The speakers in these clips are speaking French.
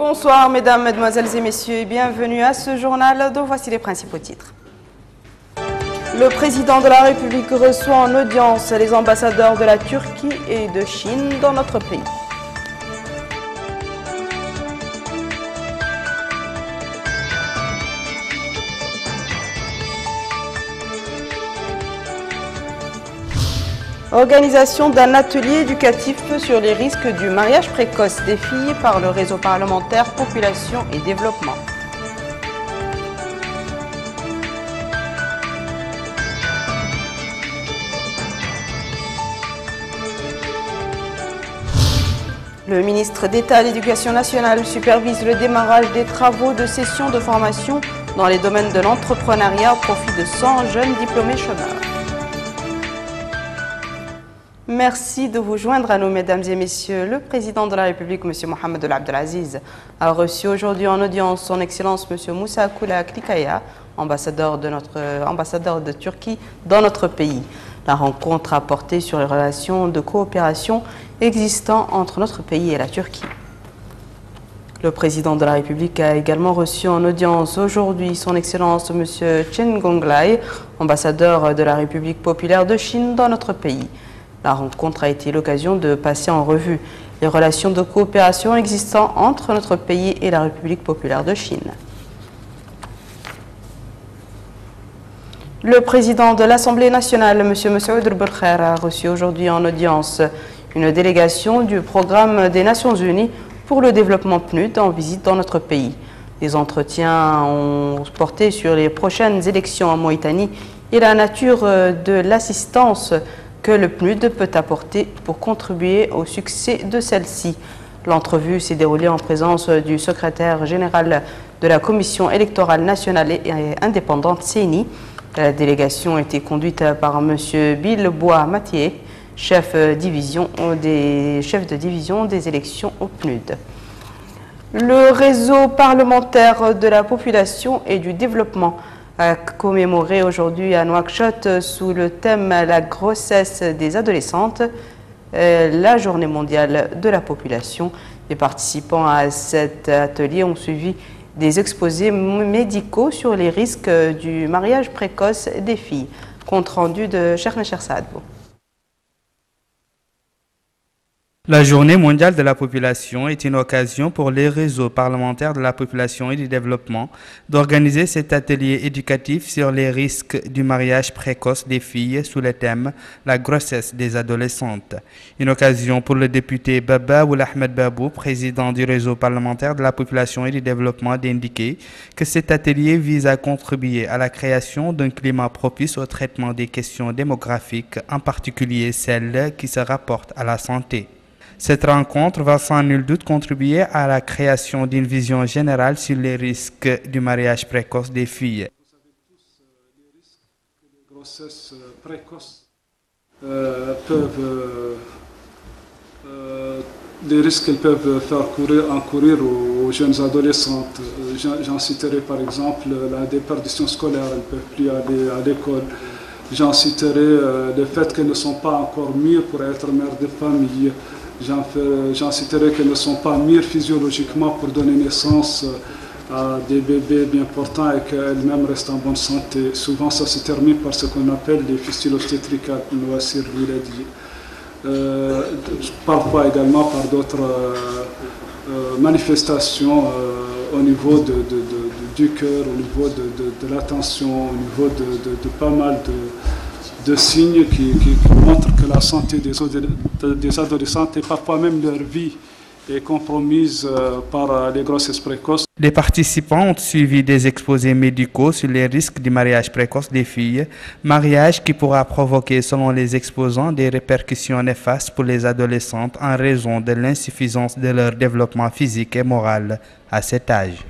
Bonsoir mesdames, mesdemoiselles et messieurs et bienvenue à ce journal dont voici les principaux titres. Le président de la République reçoit en audience les ambassadeurs de la Turquie et de Chine dans notre pays. Organisation d'un atelier éducatif sur les risques du mariage précoce des filles par le réseau parlementaire Population et Développement. Le ministre d'État à l'Éducation nationale supervise le démarrage des travaux de session de formation dans les domaines de l'entrepreneuriat au profit de 100 jeunes diplômés chômeurs. Merci de vous joindre à nous, mesdames et messieurs. Le président de la République, M. Mohamed El Abdelaziz, a reçu aujourd'hui en audience son Excellence M. Moussa Kula Klikaya, ambassadeur de Turquie dans notre pays. La rencontre a porté sur les relations de coopération existant entre notre pays et la Turquie. Le président de la République a également reçu en audience aujourd'hui son Excellence M. Chen Gonglai, ambassadeur de la République populaire de Chine dans notre pays. La rencontre a été l'occasion de passer en revue les relations de coopération existant entre notre pays et la République populaire de Chine. Le président de l'Assemblée nationale, M. Messoud Belkher, a reçu aujourd'hui en audience une délégation du programme des Nations Unies pour le développement PNUD en visite dans notre pays. Les entretiens ont porté sur les prochaines élections en Mauritanie et la nature de l'assistance que le PNUD peut apporter pour contribuer au succès de celle-ci. L'entrevue s'est déroulée en présence du secrétaire général de la Commission électorale nationale et indépendante CENI. La délégation a été conduite par M. Bill Bois-Mathieu, chef de division des élections au PNUD. Le réseau parlementaire de la population et du développement a commémoré aujourd'hui à Nouakchott sous le thème « La grossesse des adolescentes » la journée mondiale de la population. Les participants à cet atelier ont suivi des exposés médicaux sur les risques du mariage précoce des filles. Compte rendu de Chernecher Saadbou. La journée mondiale de la population est une occasion pour les réseaux parlementaires de la population et du développement d'organiser cet atelier éducatif sur les risques du mariage précoce des filles sous le thème « La grossesse des adolescentes ». Une occasion pour le député Baba Ould Ahmed Babou, président du réseau parlementaire de la population et du développement, d'indiquer que cet atelier vise à contribuer à la création d'un climat propice au traitement des questions démographiques, en particulier celles qui se rapportent à la santé. Cette rencontre va sans nul doute contribuer à la création d'une vision générale sur les risques du mariage précoce des filles. Vous savez tous les risques que les grossesses précoces les risques qu'elles peuvent faire encourir aux jeunes adolescentes. J'en citerai par exemple la déperdition scolaire, elles ne peuvent plus aller à l'école. J'en citerai le fait qu'elles ne sont pas encore mûres pour être mères de famille. J'en citerai qu'elles ne sont pas mûres physiologiquement pour donner naissance à des bébés bien portants et qu'elles-mêmes restent en bonne santé. Souvent, ça se termine par ce qu'on appelle les fistules obstétricales, Noassir lui l'a dit. Parfois également par d'autres manifestations au niveau du cœur, au niveau de l'attention, au niveau de pas mal de signes qui montrent que la santé des adolescentes et parfois même leur vie est compromise par les grossesses précoces. Les participants ont suivi des exposés médicaux sur les risques du mariage précoce des filles, mariage qui pourra provoquer, selon les exposants, des répercussions néfastes pour les adolescentes en raison de l'insuffisance de leur développement physique et moral à cet âge.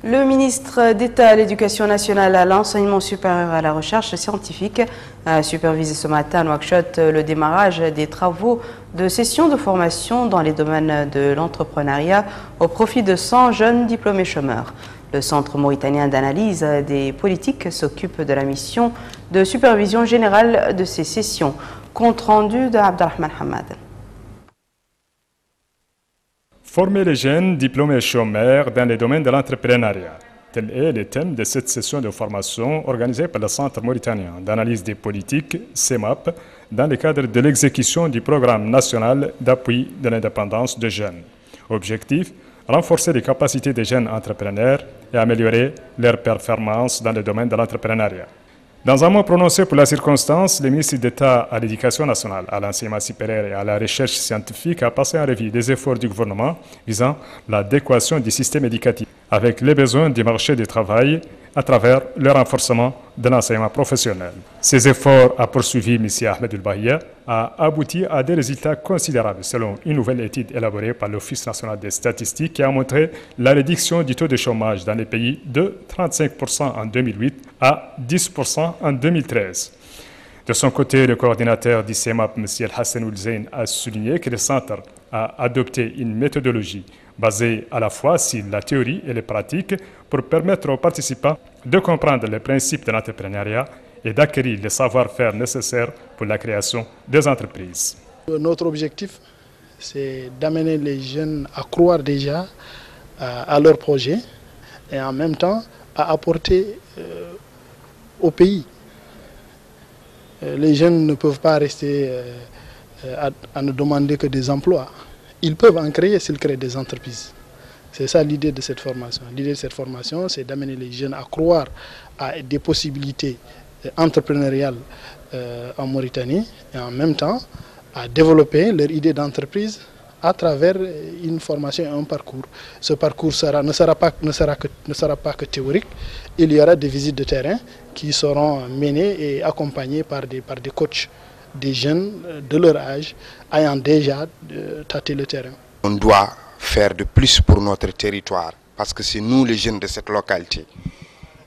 Le ministre d'État à l'Éducation nationale, à l'enseignement supérieur et à la recherche scientifique a supervisé ce matin à Nouakchott le démarrage des travaux de session de formation dans les domaines de l'entrepreneuriat au profit de 100 jeunes diplômés chômeurs. Le Centre mauritanien d'analyse des politiques s'occupe de la mission de supervision générale de ces sessions. Compte rendu de Abdelrahman Hamad. Former les jeunes diplômés chômeurs dans les domaines de l'entrepreneuriat. Tel est le thème de cette session de formation organisée par le Centre mauritanien d'analyse des politiques, CEMAP, dans le cadre de l'exécution du programme national d'appui de l'indépendance des jeunes. Objectif, renforcer les capacités des jeunes entrepreneurs et améliorer leurs performances dans le domaine de l'entrepreneuriat. Dans un mot prononcé pour la circonstance, le ministre d'État à l'Éducation nationale, à l'enseignement supérieur et à la recherche scientifique a passé en revue des efforts du gouvernement visant l'adéquation du système éducatif avec les besoins du marché du travail à travers le renforcement de l'enseignement professionnel. Ces efforts, a poursuivi M. Ahmed El-Bahia, a abouti à des résultats considérables selon une nouvelle étude élaborée par l'Office national des statistiques qui a montré la réduction du taux de chômage dans les pays de 35% en 2008 à 10% en 2013. De son côté, le coordinateur du CEMAP, M. Hassan Oulzein, a souligné que le centre a adopté une méthodologie basée à la fois sur la théorie et les pratiques pour permettre aux participants de comprendre les principes de l'entrepreneuriat et d'acquérir les savoir-faire nécessaires pour la création des entreprises. Notre objectif, c'est d'amener les jeunes à croire déjà à leurs projets et en même temps à apporter au pays. Les jeunes ne peuvent pas rester à ne demander que des emplois. Ils peuvent en créer s'ils créent des entreprises. C'est ça l'idée de cette formation. L'idée de cette formation, c'est d'amener les jeunes à croire à des possibilités entrepreneuriales en Mauritanie et en même temps à développer leur idée d'entreprise à travers une formation et un parcours. Ce parcours ne sera pas que théorique. Il y aura des visites de terrain qui seront menées et accompagnées par des coachs, des jeunes de leur âge ayant déjà tâté le terrain. On doit faire de plus pour notre territoire parce que c'est nous les jeunes de cette localité.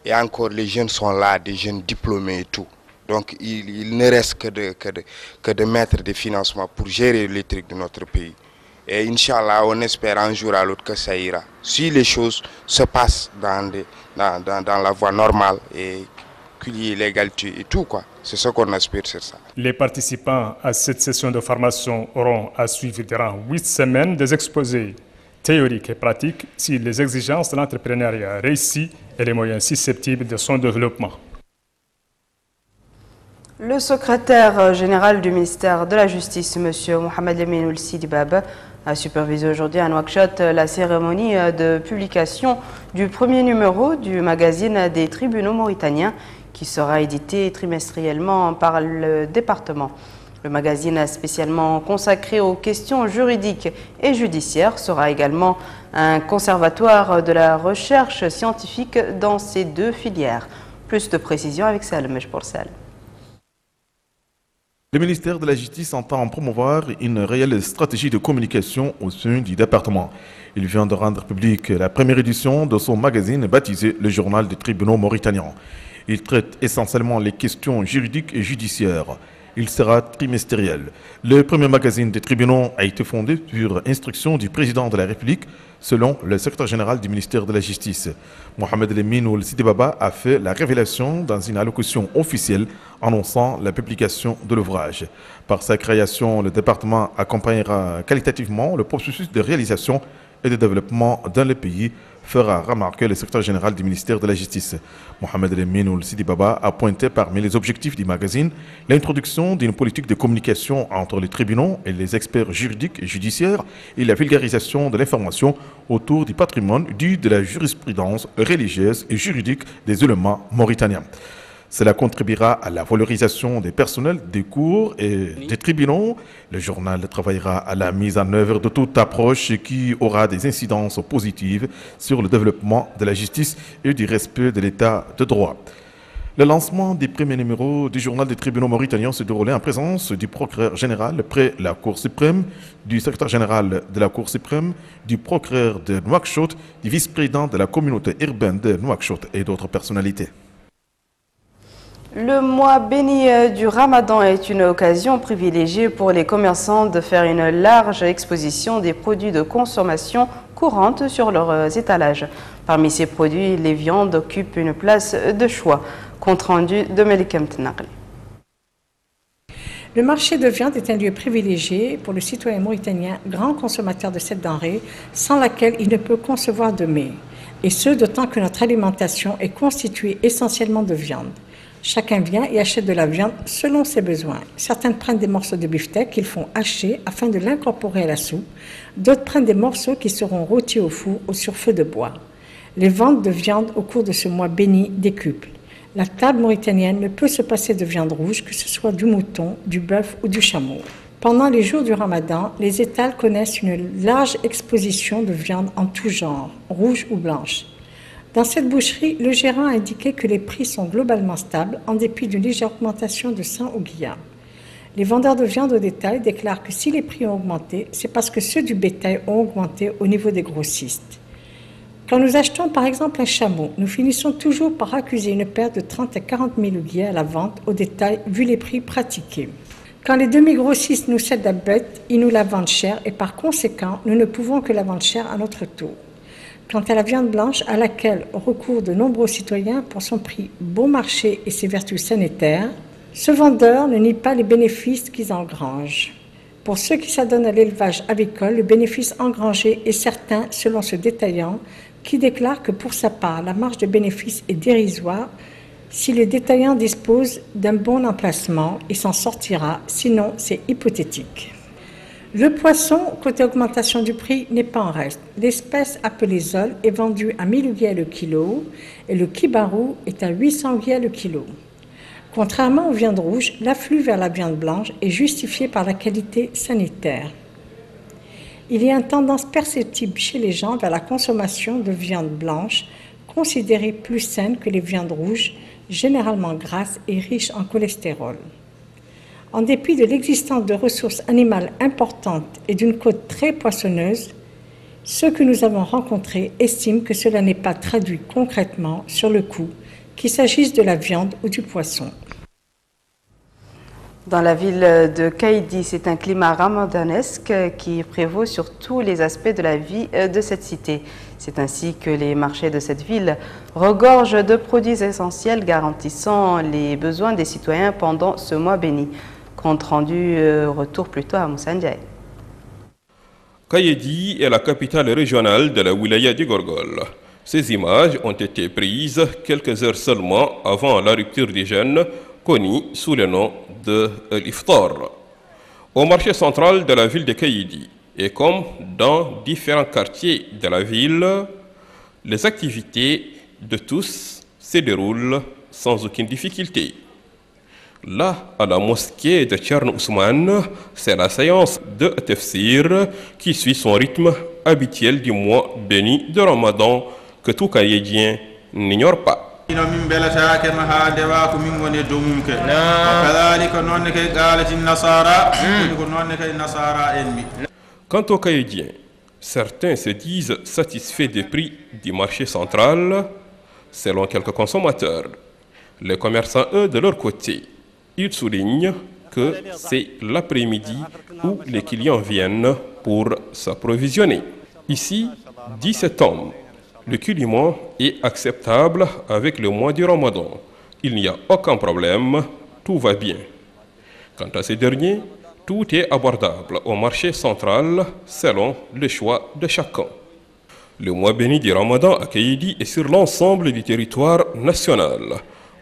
Et encore les jeunes sont là, des jeunes diplômés et tout. Donc il ne reste que de mettre des financements pour gérer les trucs de notre pays. Et Inch'Allah, on espère un jour à l'autre que ça ira. Si les choses se passent dans la voie normale et qu'il y ait l'égalité et tout, quoi. C'est ce qu'on aspire sur ça. Les participants à cette session de formation auront à suivre durant 8 semaines des exposés théoriques et pratiques sur les exigences de l'entrepreneuriat réussi et les moyens susceptibles de son développement. Le secrétaire général du ministère de la Justice, M. Mohamed Lamine Sidi Baba, a supervisé aujourd'hui à Nouakchott la cérémonie de publication du premier numéro du magazine des tribunaux mauritaniens qui sera édité trimestriellement par le département. Le magazine spécialement consacré aux questions juridiques et judiciaires sera également un conservatoire de la recherche scientifique dans ces deux filières. Plus de précisions avec Salem Mejboursal. Le ministère de la Justice entend promouvoir une réelle stratégie de communication au sein du département. Il vient de rendre publique la première édition de son magazine baptisé Le Journal des tribunaux mauritaniens. Il traite essentiellement les questions juridiques et judiciaires. Il sera trimestriel. Le premier magazine des tribunaux a été fondé sur instruction du président de la République, selon le secrétaire général du ministère de la Justice. Mohamed Lamine Sidi Baba a fait la révélation dans une allocution officielle annonçant la publication de l'ouvrage. Par sa création, le département accompagnera qualitativement le processus de réalisation et de développement dans le pays, fera remarquer le secrétaire général du ministère de la Justice. Mohamed Lamine Sidi Baba a pointé parmi les objectifs du magazine l'introduction d'une politique de communication entre les tribunaux et les experts juridiques et judiciaires et la vulgarisation de l'information autour du patrimoine dû de la jurisprudence religieuse et juridique des ulémas mauritaniens. Cela contribuera à la valorisation des personnels des cours et des tribunaux. Le journal travaillera à la mise en œuvre de toute approche qui aura des incidences positives sur le développement de la justice et du respect de l'état de droit. Le lancement des premiers numéros du journal des tribunaux mauritaniens s'est déroulé en présence du procureur général près la Cour suprême, du secrétaire général de la Cour suprême, du procureur de Nouakchott, du vice-président de la communauté urbaine de Nouakchott et d'autres personnalités. Le mois béni du Ramadan est une occasion privilégiée pour les commerçants de faire une large exposition des produits de consommation courante sur leurs étalages. Parmi ces produits, les viandes occupent une place de choix. Compte rendu de Melikam Tenaqli. Le marché de viande est un lieu privilégié pour le citoyen mauritanien, grand consommateur de cette denrée, sans laquelle il ne peut concevoir de mets. Et ce, d'autant que notre alimentation est constituée essentiellement de viande. Chacun vient et achète de la viande selon ses besoins. Certains prennent des morceaux de beefsteak qu'ils font hacher afin de l'incorporer à la soupe. D'autres prennent des morceaux qui seront rôtis au four ou sur feu de bois. Les ventes de viande au cours de ce mois béni décuplent. La table mauritanienne ne peut se passer de viande rouge, que ce soit du mouton, du bœuf ou du chameau. Pendant les jours du Ramadan, les étals connaissent une large exposition de viande en tout genre, rouge ou blanche. Dans cette boucherie, le gérant a indiqué que les prix sont globalement stables, en dépit d'une légère augmentation de 100 ouguiyas. Les vendeurs de viande au détail déclarent que si les prix ont augmenté, c'est parce que ceux du bétail ont augmenté au niveau des grossistes. Quand nous achetons par exemple un chameau, nous finissons toujours par accuser une perte de 30 à 40 000 ouguiyas à la vente au détail vu les prix pratiqués. Quand les demi-grossistes nous cèdent la bête, ils nous la vendent cher et par conséquent, nous ne pouvons que la vendre cher à notre tour. Quant à la viande blanche à laquelle recourent de nombreux citoyens pour son prix bon marché et ses vertus sanitaires, ce vendeur ne nie pas les bénéfices qu'ils engrangent. Pour ceux qui s'adonnent à l'élevage avicole, le bénéfice engrangé est certain selon ce détaillant qui déclare que pour sa part, la marge de bénéfice est dérisoire. Si le détaillant dispose d'un bon emplacement, il s'en sortira, sinon c'est hypothétique. Le poisson, côté augmentation du prix, n'est pas en reste. L'espèce appelée zol est vendue à 1000 ouguiyas le kilo et le kibarou est à 800 ouguiyas le kilo. Contrairement aux viandes rouges, l'afflux vers la viande blanche est justifié par la qualité sanitaire. Il y a une tendance perceptible chez les gens vers la consommation de viande blanche, considérée plus saine que les viandes rouges, généralement grasses et riches en cholestérol. En dépit de l'existence de ressources animales importantes et d'une côte très poissonneuse, ceux que nous avons rencontrés estiment que cela n'est pas traduit concrètement sur le coût, qu'il s'agisse de la viande ou du poisson. Dans la ville de Kaïdi, c'est un climat ramadanesque qui prévaut sur tous les aspects de la vie de cette cité. C'est ainsi que les marchés de cette ville regorgent de produits essentiels garantissant les besoins des citoyens pendant ce mois béni. Compte rendu, retour plutôt à Moussa Ndiaye. Kaïdi est la capitale régionale de la wilaya du Gorgol. Ces images ont été prises quelques heures seulement avant la rupture des jeûnes, connue sous le nom de l'Iftar. Au marché central de la ville de Kaïdi, et comme dans différents quartiers de la ville, les activités de tous se déroulent sans aucune difficulté. Là, à la mosquée de Tchern Ousmane, c'est la séance de tafsir qui suit son rythme habituel du mois béni de Ramadan que tout Kaïdien n'ignore pas. Quant aux Kaïdiens, certains se disent satisfaits des prix du marché central, selon quelques consommateurs. Les commerçants, eux, de leur côté, ils soulignent que c'est l'après-midi où les clients viennent pour s'approvisionner. Ici, 17 hommes. Le climat est acceptable avec le mois du Ramadan. Il n'y a aucun problème, tout va bien. Quant à ces derniers, tout est abordable au marché central selon le choix de chacun. Le mois béni du Ramadan à Kaïdi est sur l'ensemble du territoire national,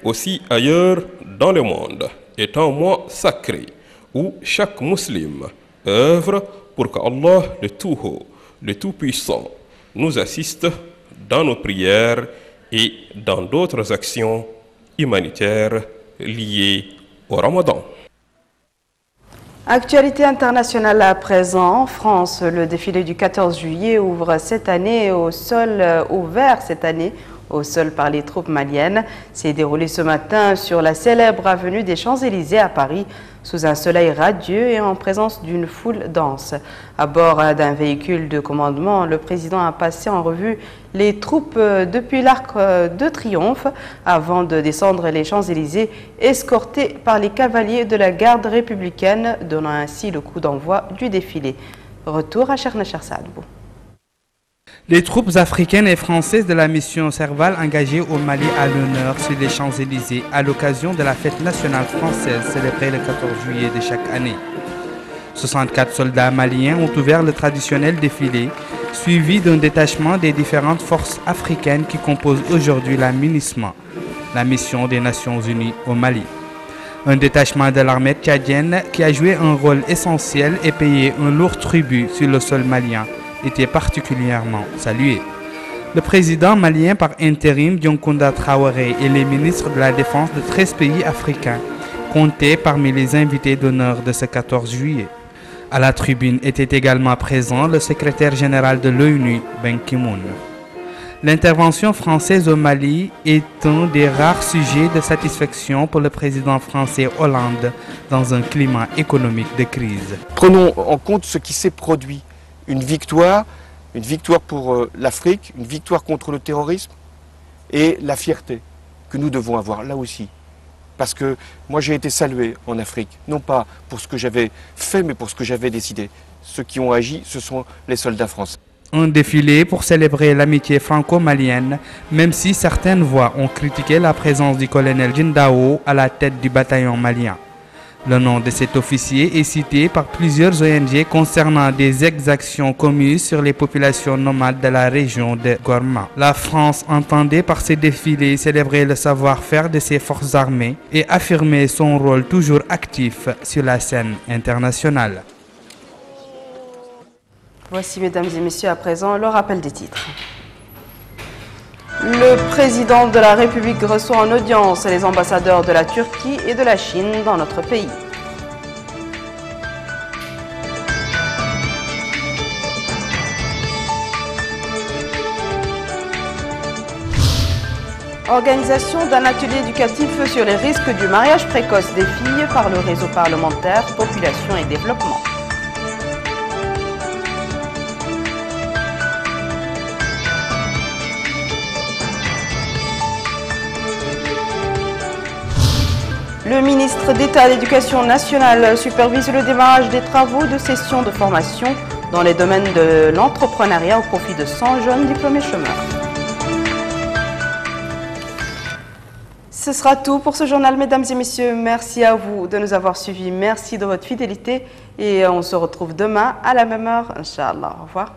aussi ailleurs dans le monde, est un mois sacré où chaque musulman œuvre pour qu'Allah le Tout-Haut, le Tout-Puissant, nous assiste dans nos prières et dans d'autres actions humanitaires liées au Ramadan. Actualité internationale à présent. En France, le défilé du 14 juillet ouvre cette année au sol, ouvert cette année au sol par les troupes maliennes, s'est déroulé ce matin sur la célèbre avenue des Champs-Élysées à Paris, sous un soleil radieux et en présence d'une foule dense. À bord d'un véhicule de commandement, le président a passé en revue les troupes depuis l'Arc de Triomphe avant de descendre les Champs-Élysées, escorté par les cavaliers de la garde républicaine, donnant ainsi le coup d'envoi du défilé. Retour à Chernacher Sadbou. Les troupes africaines et françaises de la mission Serval engagées au Mali à l'honneur sur les Champs-Élysées à l'occasion de la fête nationale française célébrée le 14 juillet de chaque année. 64 soldats maliens ont ouvert le traditionnel défilé, suivi d'un détachement des différentes forces africaines qui composent aujourd'hui la MINUSMA, la mission des Nations Unies au Mali. Un détachement de l'armée tchadienne qui a joué un rôle essentiel et payé un lourd tribut sur le sol malien était particulièrement salué. Le président malien par intérim Dioncounda Traoré et les ministres de la Défense de 13 pays africains comptaient parmi les invités d'honneur de ce 14 juillet. À la tribune était également présent le secrétaire général de l'ONU, Ban Ki-moon. L'intervention française au Mali est un des rares sujets de satisfaction pour le président français Hollande dans un climat économique de crise. Prenons en compte ce qui s'est produit. Une victoire pour l'Afrique, une victoire contre le terrorisme et la fierté que nous devons avoir là aussi. Parce que moi j'ai été salué en Afrique, non pas pour ce que j'avais fait mais pour ce que j'avais décidé. Ceux qui ont agi, ce sont les soldats français. Un défilé pour célébrer l'amitié franco-malienne, même si certaines voix ont critiqué la présence du colonel Jindao à la tête du bataillon malien. Le nom de cet officier est cité par plusieurs ONG concernant des exactions commises sur les populations nomades de la région de Gorma. La France entendait par ces défilés célébrer le savoir-faire de ses forces armées et affirmer son rôle toujours actif sur la scène internationale. Voici, mesdames et messieurs, à présent, le rappel des titres. Le président de la République reçoit en audience les ambassadeurs de la Turquie et de la Chine dans notre pays. Organisation d'un atelier éducatif sur les risques du mariage précoce des filles par le réseau parlementaire Population et Développement. Le ministre d'État à l'Éducation nationale supervise le démarrage des travaux de session de formation dans les domaines de l'entrepreneuriat au profit de 100 jeunes diplômés chômeurs. Ce sera tout pour ce journal, mesdames et messieurs. Merci à vous de nous avoir suivis. Merci de votre fidélité et on se retrouve demain à la même heure, Inch'Allah. Au revoir.